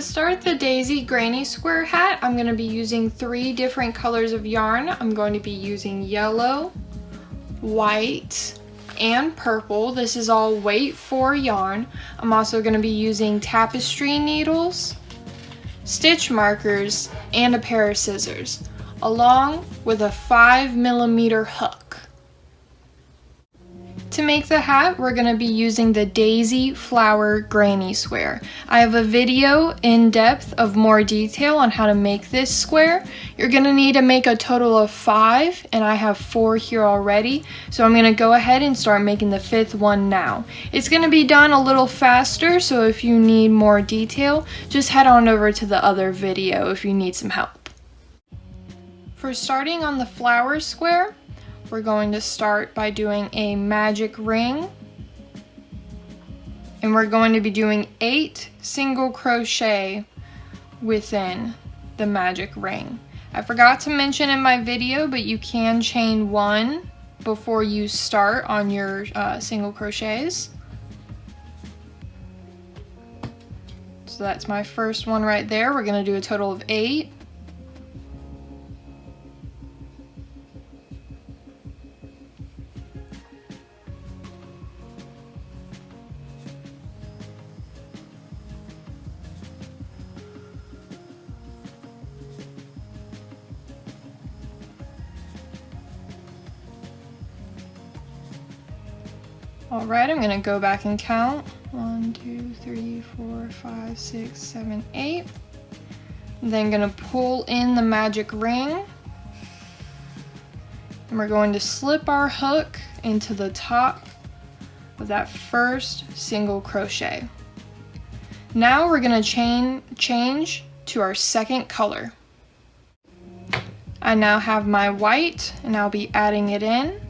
start the daisy granny square hat, I'm going to be using 3 different colors of yarn. I'm going to be using yellow, white, and purple. This is all weight 4 yarn. I'm also going to be using tapestry needles, stitch markers, and a pair of scissors, along with a 5mm hook. To make the hat, we're going to be using the daisy flower granny square. I have a video in depth of more detail on how to make this square. You're going to need to make a total of 5, and I have 4 here already. So I'm going to go ahead and start making the 5th one now. It's going to be done a little faster, so if you need more detail, just head on over to the other video if you need some help. For starting on the flower square, we're going to start by doing a magic ring, and we're going to be doing 8 single crochet within the magic ring. I forgot to mention in my video, but you can chain 1 before you start on your single crochets. So that's my first one right there. We're going to do a total of 8. Alright, I'm going to go back and count. 1, 2, 3, 4, 5, 6, 7, 8. Then going to pull in the magic ring. And we're going to slip our hook into the top of that first single crochet. Now we're going to change to our second color. I now have my white, and I'll be adding it in.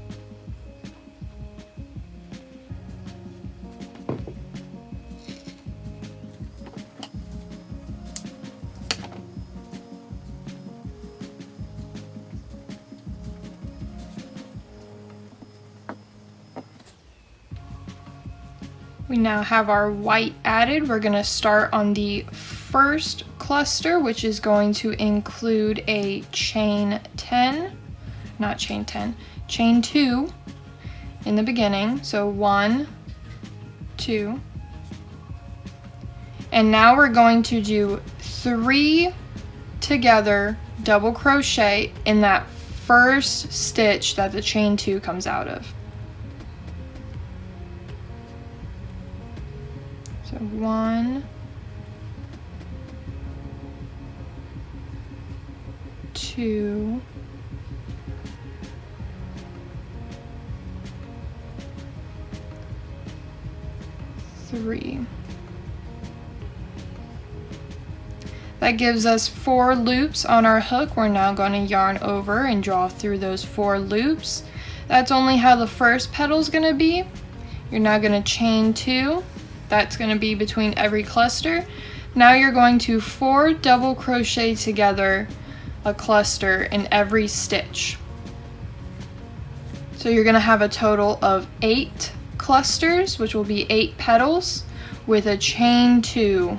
We now have our white added. We're going to start on the first cluster, which is going to include a chain 10, not chain 10, chain 2 in the beginning. So 1, 2. And now we're going to do 3 together double crochet in that first stitch that the chain 2 comes out of. So 1, 2, 3. That gives us 4 loops on our hook. We're now going to yarn over and draw through those 4 loops. That's only how the first petal is going to be. You're now going to chain 2. That's going to be between every cluster. Now you're going to 4 double crochet together a cluster in every stitch. So you're going to have a total of 8 clusters, which will be 8 petals, with a chain 2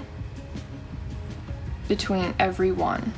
between every one.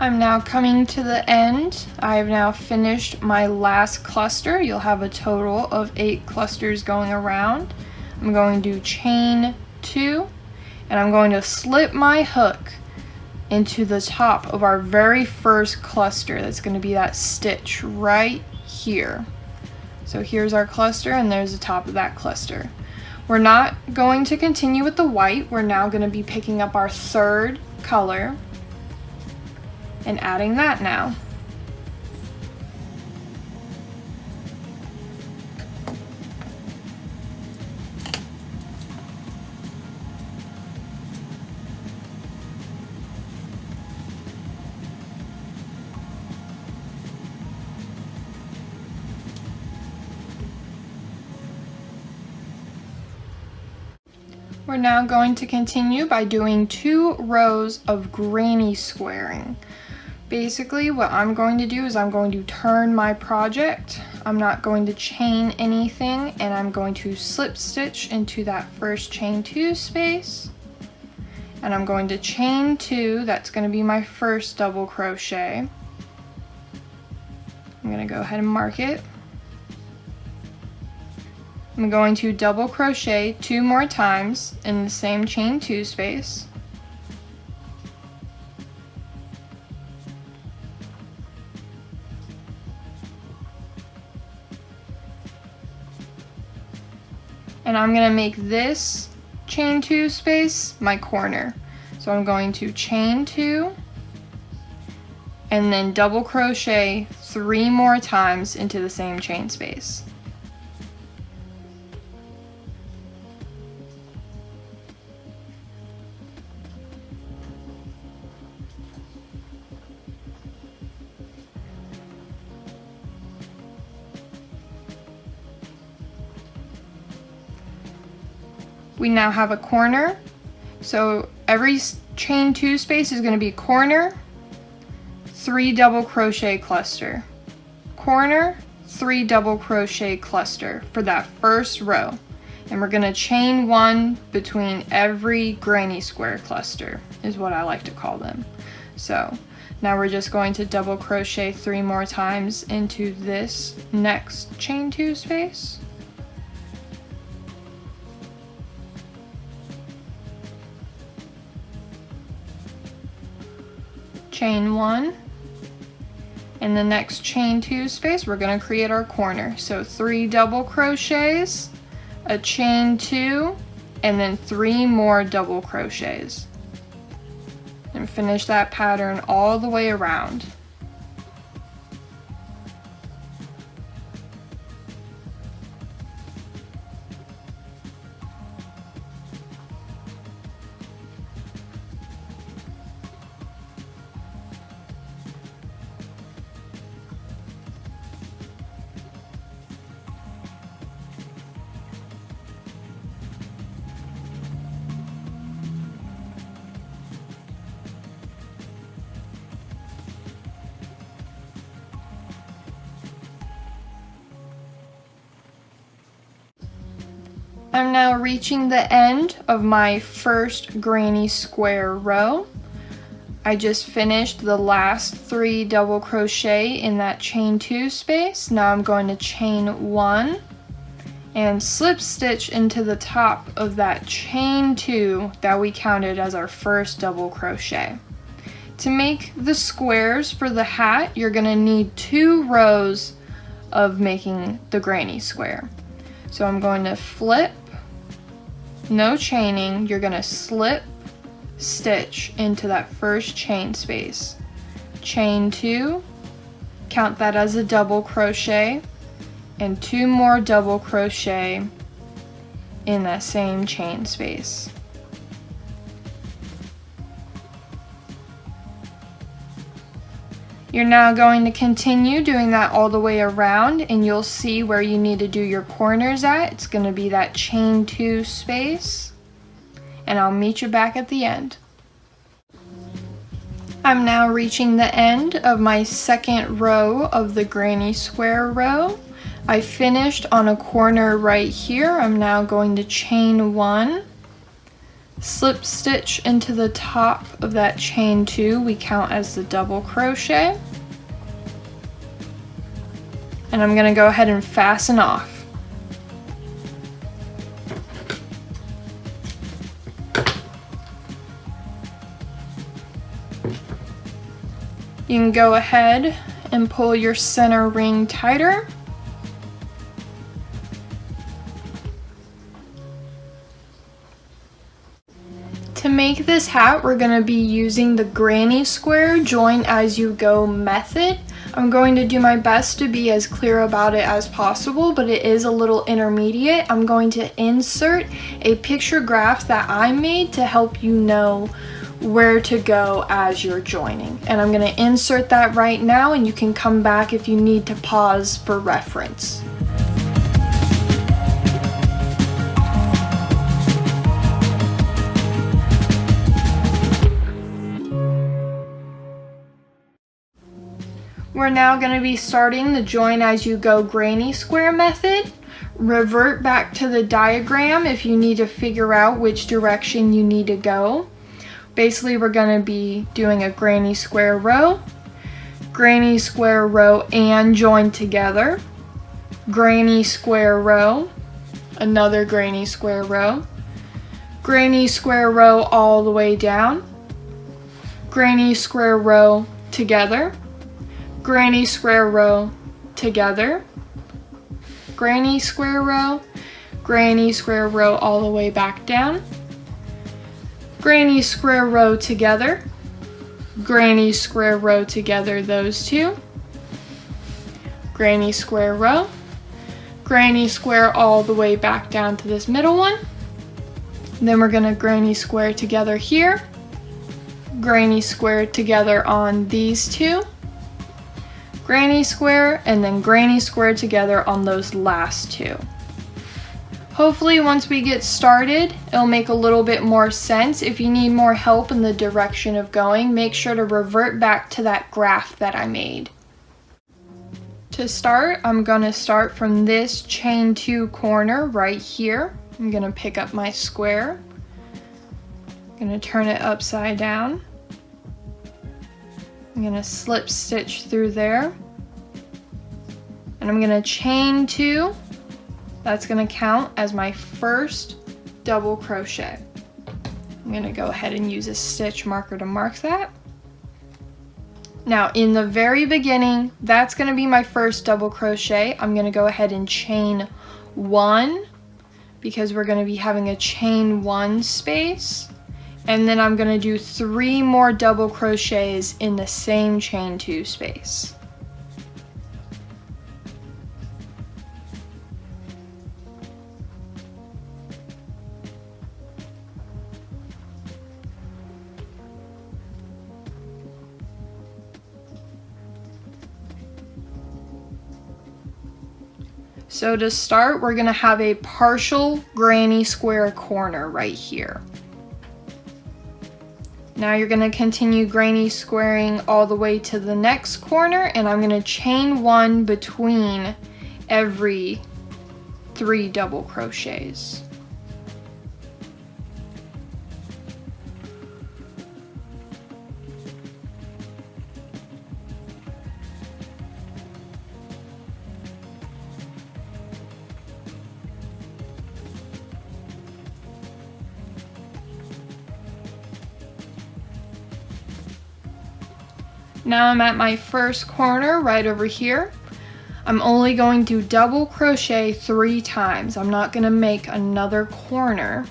I'm now coming to the end. I have now finished my last cluster. You'll have a total of 8 clusters going around. I'm going to chain 2, and I'm going to slip my hook into the top of our very first cluster. That's going to be that stitch right here. So here's our cluster, and there's the top of that cluster. We're not going to continue with the white. We're now going to be picking up our 3rd color and adding that now. We're now going to continue by doing 2 rows of granny squaring. Basically, what I'm going to do is I'm going to turn my project. I'm not going to chain anything, and I'm going to slip stitch into that first chain 2 space. And I'm going to chain 2, that's going to be my first double crochet. I'm going to go ahead and mark it. I'm going to double crochet 2 more times in the same chain 2 space. And I'm going to make this chain 2 space my corner. So I'm going to chain 2 and then double crochet 3 more times into the same chain space. We now have a corner, so every chain 2 space is going to be corner, 3 double crochet cluster, corner, 3 double crochet cluster for that first row, and we're going to chain 1 between every granny square cluster is what I like to call them. So now we're just going to double crochet 3 more times into this next chain 2 space. Chain 1, and the next chain 2 space we're going to create our corner. So 3 double crochets, a chain 2, and then 3 more double crochets, and finish that pattern all the way around. I'm now reaching the end of my first granny square row. I just finished the last 3 double crochet in that chain 2 space. Now I'm going to chain 1 and slip stitch into the top of that chain 2 that we counted as our first double crochet. To make the squares for the hat, you're going to need 2 rows of making the granny square. So I'm going to flip, no chaining, you're going to slip stitch into that first chain space. Chain 2, count that as a double crochet, and 2 more double crochet in that same chain space. You're now going to continue doing that all the way around, and you'll see where you need to do your corners at. It's going to be that chain 2 space, and I'll meet you back at the end. I'm now reaching the end of my second row of the granny square row. I finished on a corner right here. I'm now going to chain 1, slip stitch into the top of that chain 2 we count as the double crochet, and I'm going to go ahead and fasten off. You can go ahead and pull your center ring tighter. To make this hat, we're going to be using the granny square join as you go method. I'm going to do my best to be as clear about it as possible, but it is a little intermediate. I'm going to insert a picture graph that I made to help you know where to go as you're joining. And I'm going to insert that right now, and you can come back if you need to pause for reference. We're now going to be starting the join as you go granny square method. Revert back to the diagram if you need to figure out which direction you need to go. Basically, we're going to be doing a granny square row and join together, granny square row, another granny square row all the way down, granny square row together, granny square row together, granny square row all the way back down, granny square row together, granny square row together, those two, granny square row, granny square all the way back down to this middle one. Then we're gonna granny square together here, granny square together on these two, granny square, and then granny square together on those last two. Hopefully once we get started, it'll make a little bit more sense. If you need more help in the direction of going, make sure to revert back to that graph that I made. To start, I'm gonna start from this chain 2 corner right here. I'm gonna pick up my square. I'm gonna turn it upside down. I'm gonna slip stitch through there. And I'm gonna chain 2. That's gonna count as my first double crochet. I'm gonna go ahead and use a stitch marker to mark that. Now in the very beginning, that's gonna be my first double crochet. I'm gonna go ahead and chain 1 because we're gonna be having a chain 1 space. And then I'm gonna do 3 more double crochets in the same chain 2 space. So to start, we're gonna have a partial granny square corner right here. Now you're gonna continue granny squaring all the way to the next corner, and I'm gonna chain 1 between every 3 double crochets. Now I'm at my first corner right over here. I'm only going to double crochet 3 times. I'm not going to make another corner.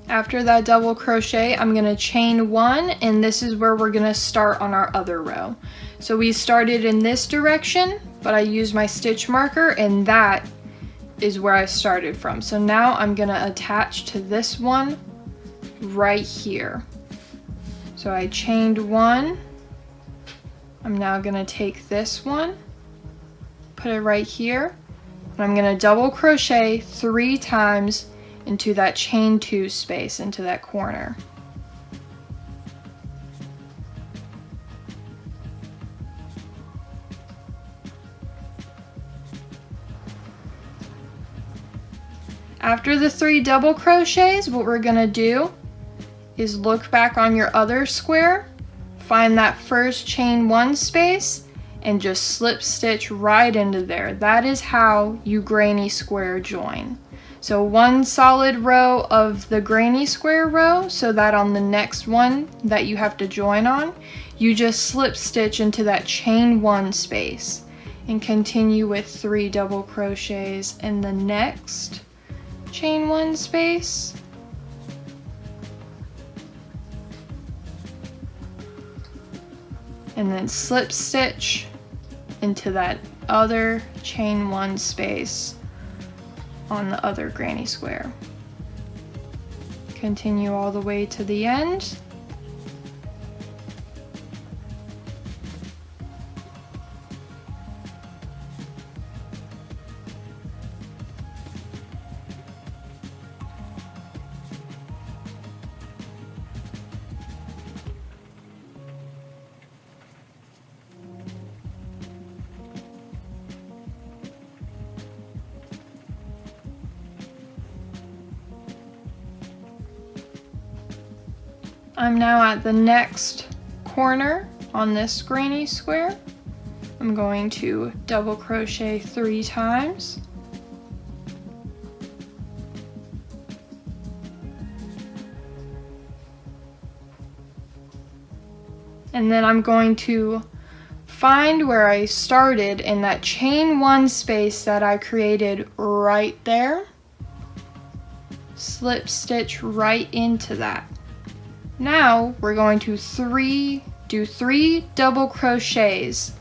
After that double crochet, I'm going to chain 1, and this is where we're going to start on our other row. So we started in this direction, but I used my stitch marker, and that is where I started from. So now I'm gonna attach to this one right here. So I chained 1. I'm now gonna take this one, put it right here, and I'm gonna double crochet 3 times into that chain 2 space, into that corner. After the 3 double crochets, what we're gonna do is look back on your other square, find that first chain 1 space, and just slip stitch right into there. That is how you granny square join. So 1 solid row of the granny square row, so that on the next one that you have to join on, you just slip stitch into that chain 1 space and continue with 3 double crochets in the next chain 1 space. And then slip stitch into that other chain 1 space on the other granny square. Continue all the way to the end. I'm now at the next corner on this granny square. I'm going to double crochet 3 times. And then I'm going to find where I started in that chain 1 space that I created right there. Slip stitch right into that. Now we're going to do 3 double crochets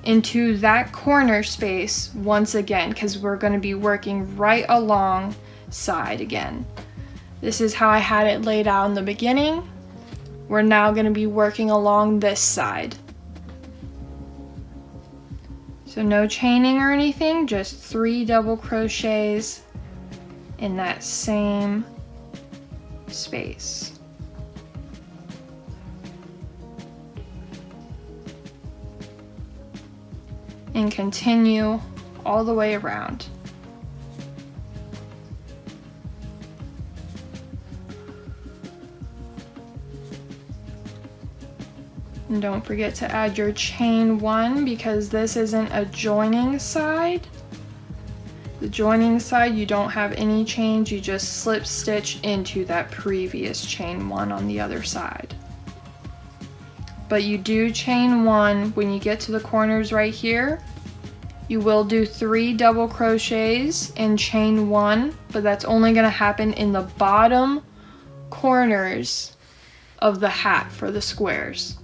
into that corner space once again, because we're going to be working right alongside again. This is how I had it laid out in the beginning. We're now going to be working along this side. So no chaining or anything, just 3 double crochets in that same space. And continue all the way around. And don't forget to add your chain 1 because this isn't a joining side. The joining side, you don't have any chains, you just slip stitch into that previous chain 1 on the other side. But you do chain 1 when you get to the corners right here. You will do 3 double crochets and chain 1, but that's only going to happen in the bottom corners of the hat for the squares.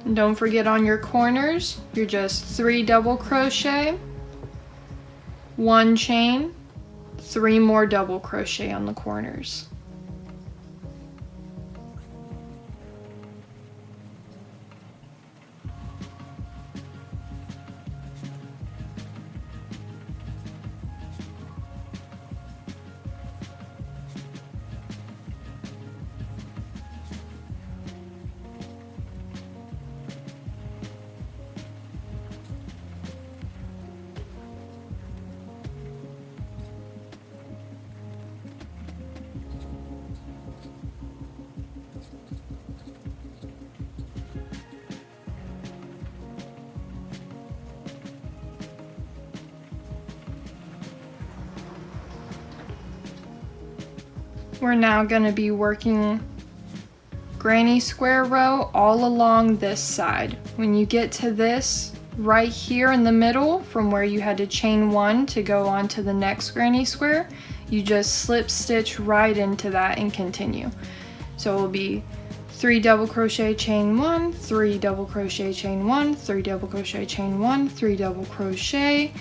And don't forget on your corners, you're just 3 double crochet, 1 chain, 3 more double crochet on the corners. We're now going to be working granny square row all along this side. When you get to this right here in the middle, from where you had to chain 1 to go on to the next granny square, you just slip stitch right into that and continue. So it will be 3 double crochet, chain 1, 3 double crochet, chain 1, 3 double crochet, chain 1, 3 double crochet,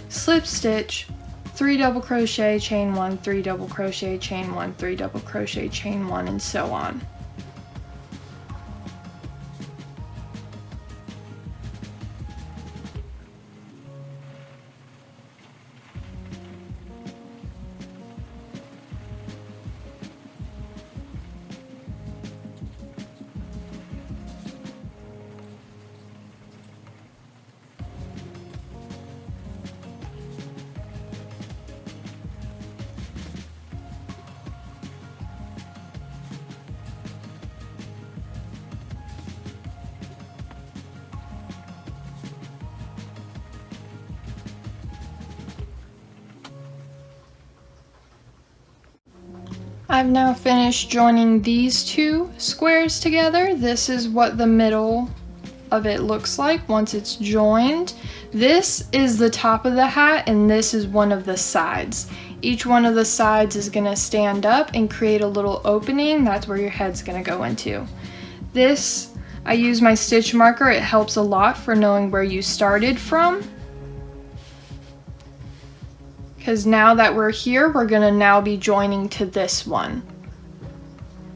slip stitch, 3 double crochet, chain 1, 3 double crochet, chain 1, 3 double crochet, chain 1, and so on. I've now finished joining these 2 squares together. This is what the middle of it looks like once it's joined. This is the top of the hat and this is one of the sides. Each one of the sides is going to stand up and create a little opening. That's where your head's going to go into. This, I use my stitch marker. It helps a lot for knowing where you started from. Because now that we're here, we're going to now be joining to this one.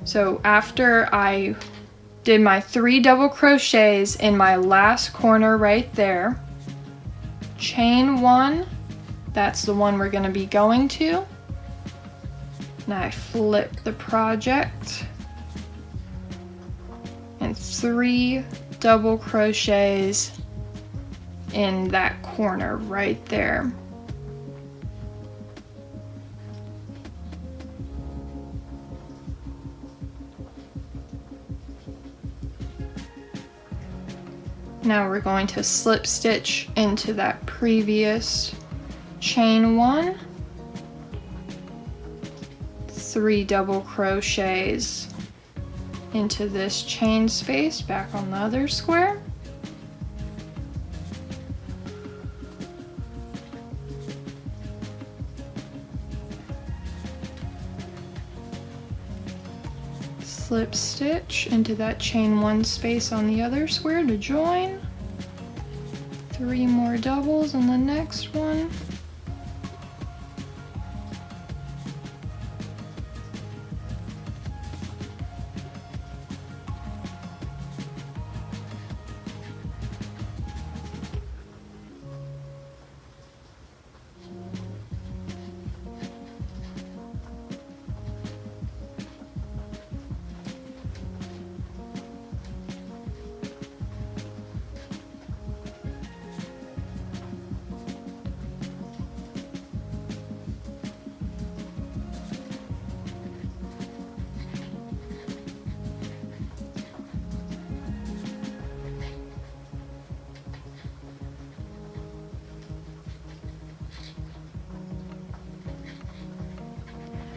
So after I did my 3 double crochets in my last corner right there, chain 1, that's the one we're going to be going to. Now I flip the project and 3 double crochets in that corner right there. Now we're going to slip stitch into that previous chain 1, 3 double crochets into this chain space back on the other square. Slip stitch into that chain 1 space on the other square to join. 3 more doubles in the next one.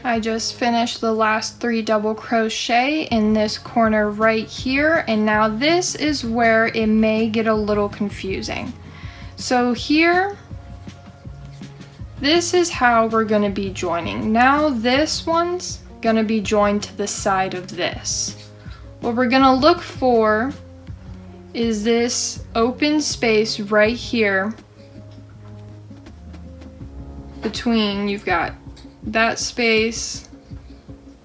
I just finished the last 3 double crochet in this corner right here, and now this is where it may get a little confusing. So here, this is how we're going to be joining. Now this one's going to be joined to the side of this. What we're going to look for is this open space right here between, you've got that space,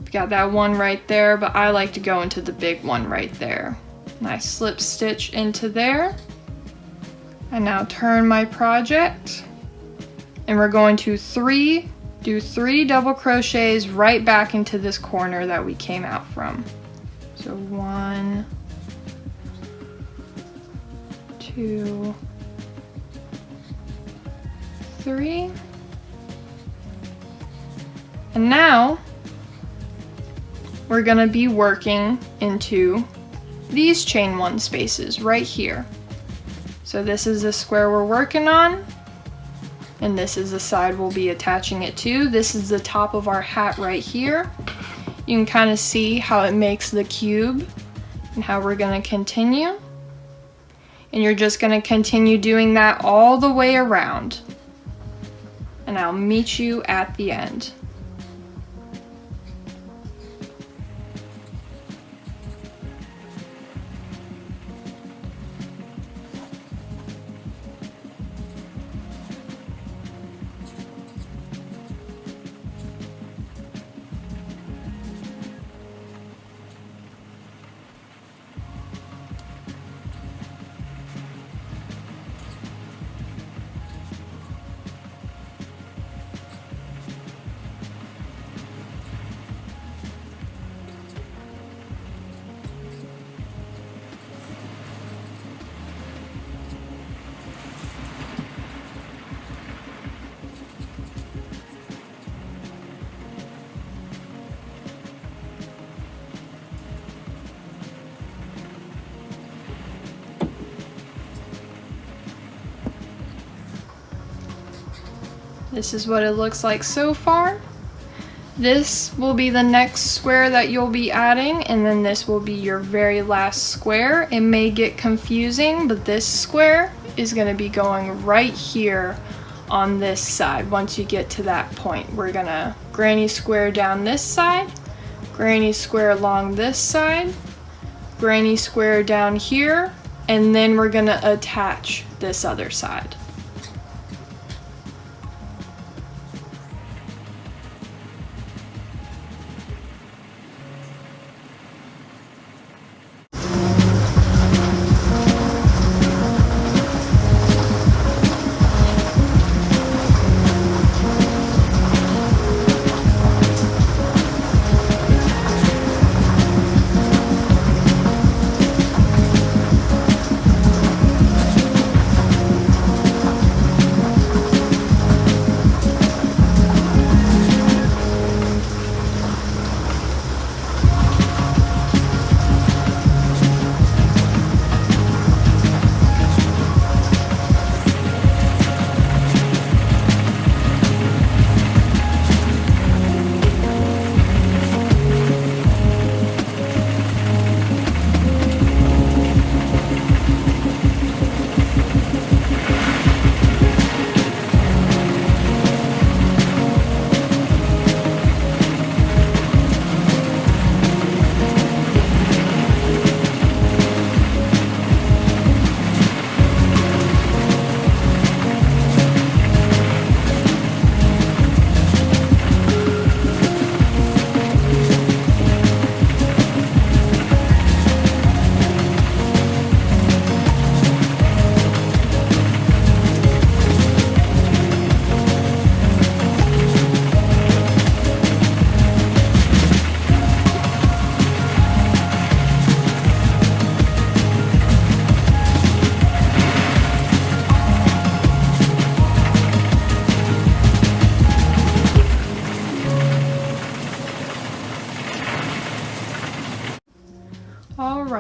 you've got that one right there, but I like to go into the big one right there. And I slip stitch into there. I now turn my project, and we're going to do 3 double crochets right back into this corner that we came out from. So 1, 2, 3. And now we're gonna be working into these chain 1 spaces right here. So this is the square we're working on, and this is the side we'll be attaching it to. This is the top of our hat right here. You can kind of see how it makes the cube and how we're gonna continue. And you're just gonna continue doing that all the way around. And I'll meet you at the end. This is what it looks like so far. This will be the next square that you'll be adding, and then this will be your very last square. It may get confusing, but this square is going to be going right here on this side. Once you get to that point, we're gonna granny square down this side, granny square along this side, granny square down here, and then we're gonna attach this other side.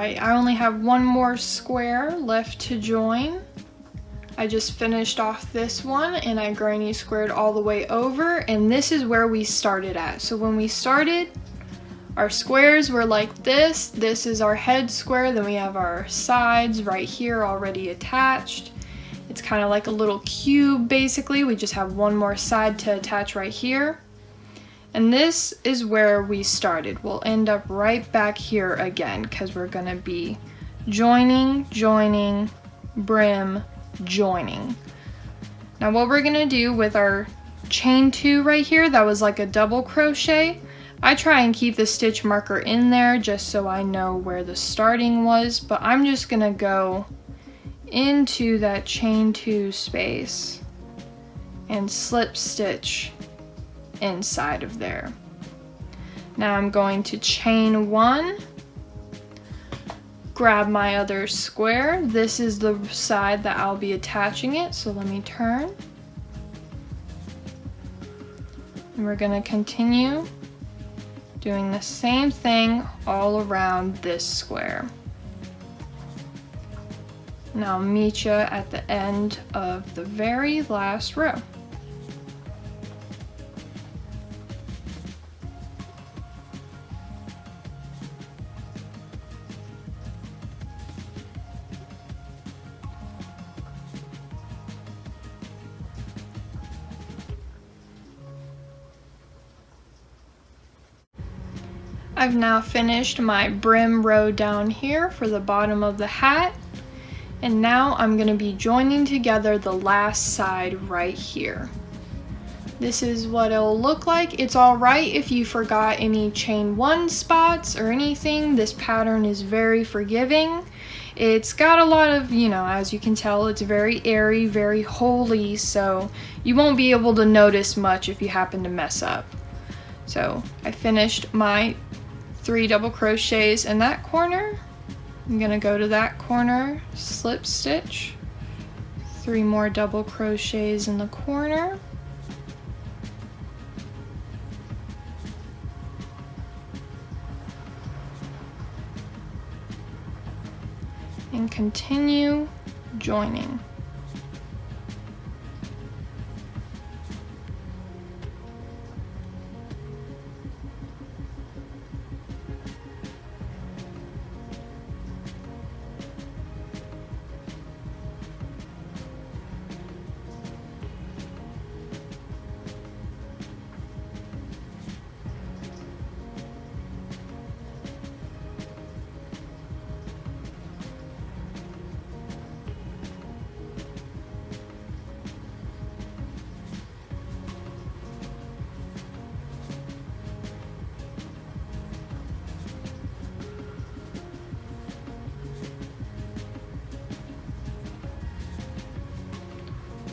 Alright, I only have one more square left to join. I just finished off this one and I granny squared all the way over, and this is where we started at. So when we started, our squares were like this. This is our head square, then we have our sides right here already attached. It's kind of like a little cube basically. We just have one more side to attach right here. And this is where we started. We'll end up right back here again because we're gonna be joining, joining, brim, joining. Now what we're gonna do with our chain 2 right here, that was like a double crochet. I try and keep the stitch marker in there just so I know where the starting was, but I'm just gonna go into that chain 2 space and slip stitch inside of there. Now I'm going to chain 1, grab my other square. This is the side that I'll be attaching it, so let me turn. And we're going to continue doing the same thing all around this square. And I'll meet you at the end of the very last row. I've now finished my brim row down here for the bottom of the hat, and now I'm going to be joining together the last side right here. This is what it'll look like. It's alright if you forgot any chain 1 spots or anything. This pattern is very forgiving. It's got a lot of, as you can tell, it's very airy, very holey, so you won't be able to notice much if you happen to mess up. So I finished my 3 double crochets in that corner. I'm gonna go to that corner, slip stitch, 3 more double crochets in the corner, and continue joining.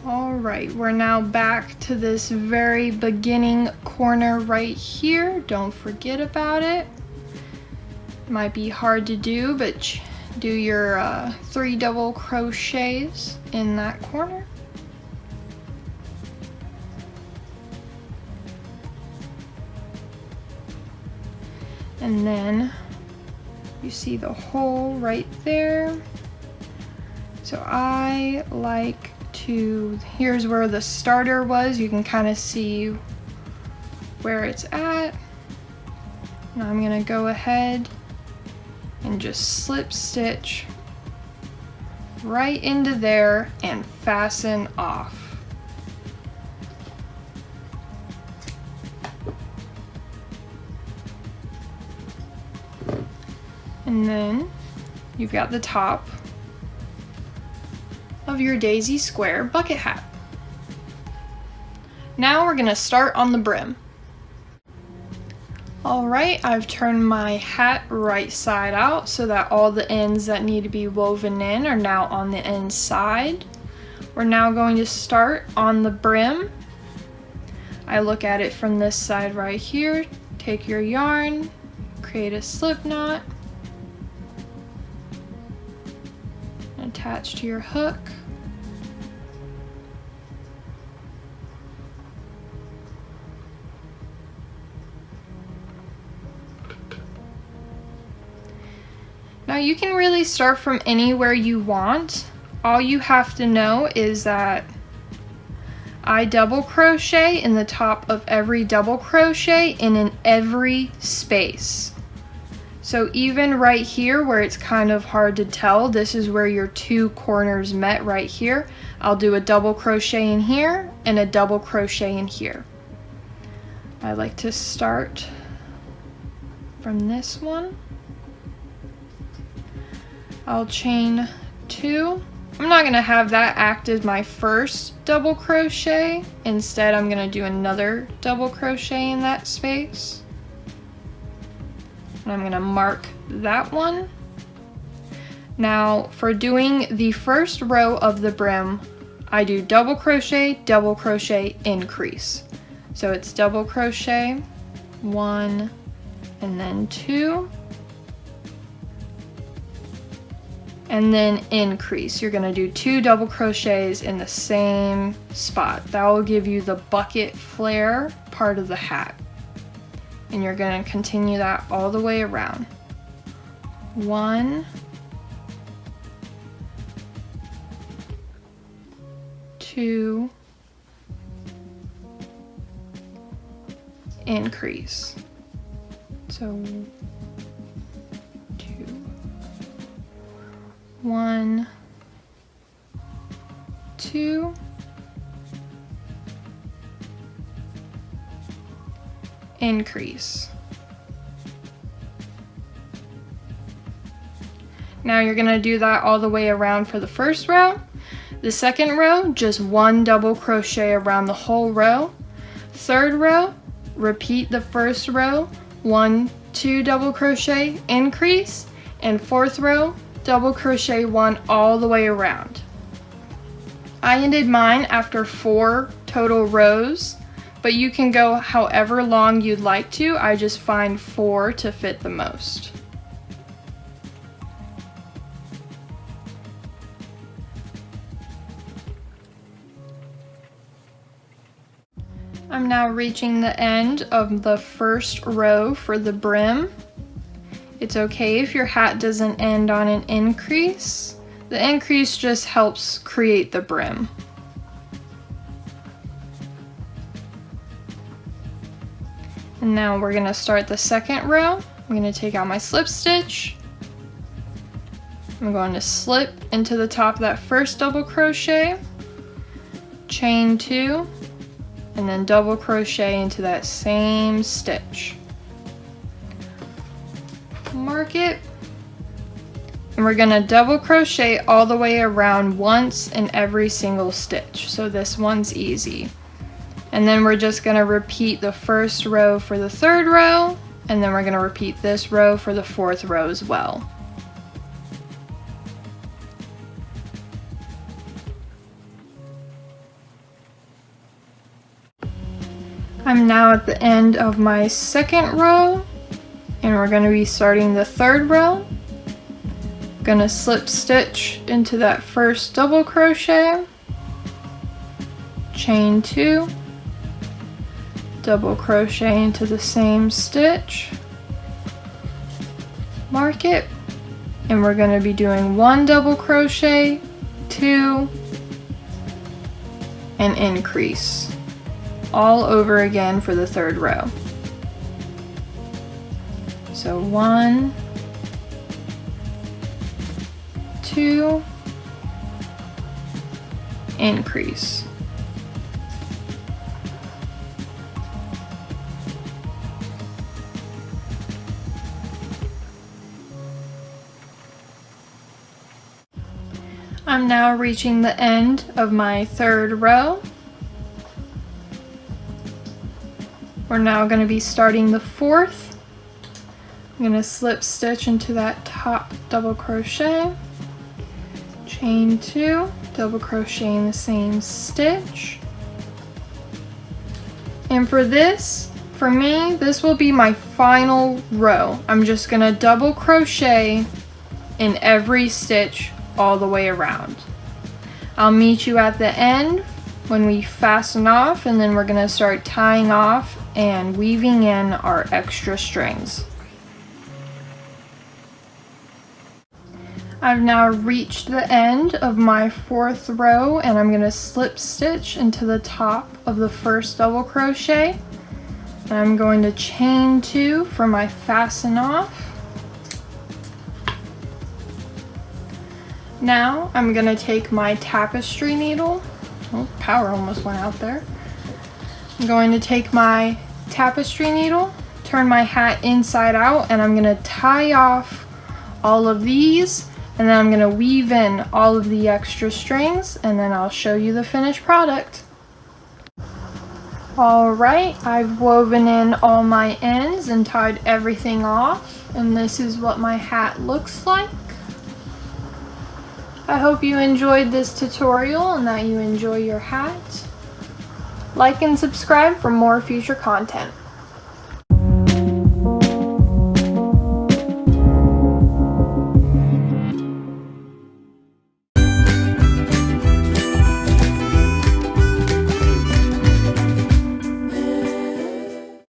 Alright, we're now back to this very beginning corner right here. Don't forget about it. Might be hard to do, but do your 3 double crochets in that corner. And then you see the hole right there. So I like to, here's where the starter was. You can kind of see where it's at. Now I'm gonna go ahead and just slip stitch right into there and fasten off. And then you've got the top of your daisy square bucket hat. Now we're gonna start on the brim. Alright, I've turned my hat right side out so that all the ends that need to be woven in are now on the inside. We're now going to start on the brim. I look at it from this side right here. Take your yarn, create a slip knot, attach to your hook. Now Now you can really start from anywhere you want. All you have to know is that I double crochet in the top of every double crochet and in every space. So even right here where it's kind of hard to tell, this is where your two corners met right here. I'll do a double crochet in here and a double crochet in here. I like to start from this one. I'll chain 2. I'm not gonna have that act as my first double crochet. Instead, I'm gonna do another double crochet in that space. And I'm gonna mark that one. Now, for doing the first row of the brim, I do double crochet, increase. So it's double crochet, 1, and then 2. And then increase. You're gonna do 2 double crochets in the same spot. That will give you the bucket flare part of the hat. And you're gonna continue that all the way around. 1, 2, increase. So 2, 1, 2, increase. Now you're going to do that all the way around for the first row. The second row, just 1 double crochet around the whole row. Third row, repeat the first row, 1, 2 double crochet, increase, and fourth row, double crochet 1 all the way around. I ended mine after 4 total rows, but you can go however long you'd like to. I just find 4 to fit the most. I'm now reaching the end of the first row for the brim. It's okay if your hat doesn't end on an increase. The increase just helps create the brim. And now we're gonna start the second row. I'm gonna take out my slip stitch. I'm going to slip into the top of that first double crochet, chain 2, and then double crochet into that same stitch. Mark it, and we're gonna double crochet all the way around once in every single stitch. So this one's easy. And then we're just gonna repeat the first row for the third row, and then we're gonna repeat this row for the fourth row as well. I'm now at the end of my second row, and we're going to be starting the third row. Gonna slip stitch into that first double crochet, chain 2, double crochet into the same stitch, mark it, and we're going to be doing 1 double crochet, 2, and increase all over again for the third row. So 1, 2, increase. I'm now reaching the end of my third row. We're now going to be starting the fourth. I'm going to slip stitch into that top double crochet, chain 2, double crochet in the same stitch. And for this, for me, this will be my final row. I'm just going to double crochet in every stitch all the way around. I'll meet you at the end when we fasten off, and then we're going to start tying off and weaving in our extra strings. I've now reached the end of my 4th row, and I'm going to slip stitch into the top of the first double crochet. And I'm going to chain 2 for my fasten off. Now I'm going to take my tapestry needle. Oh, power almost went out there. I'm going to take my tapestry needle, turn my hat inside out, and I'm going to tie off all of these, and then I'm going to weave in all of the extra strings, and then I'll show you the finished product. Alright, I've woven in all my ends and tied everything off, and this is what my hat looks like. I hope you enjoyed this tutorial and that you enjoy your hat. Like and subscribe for more future content.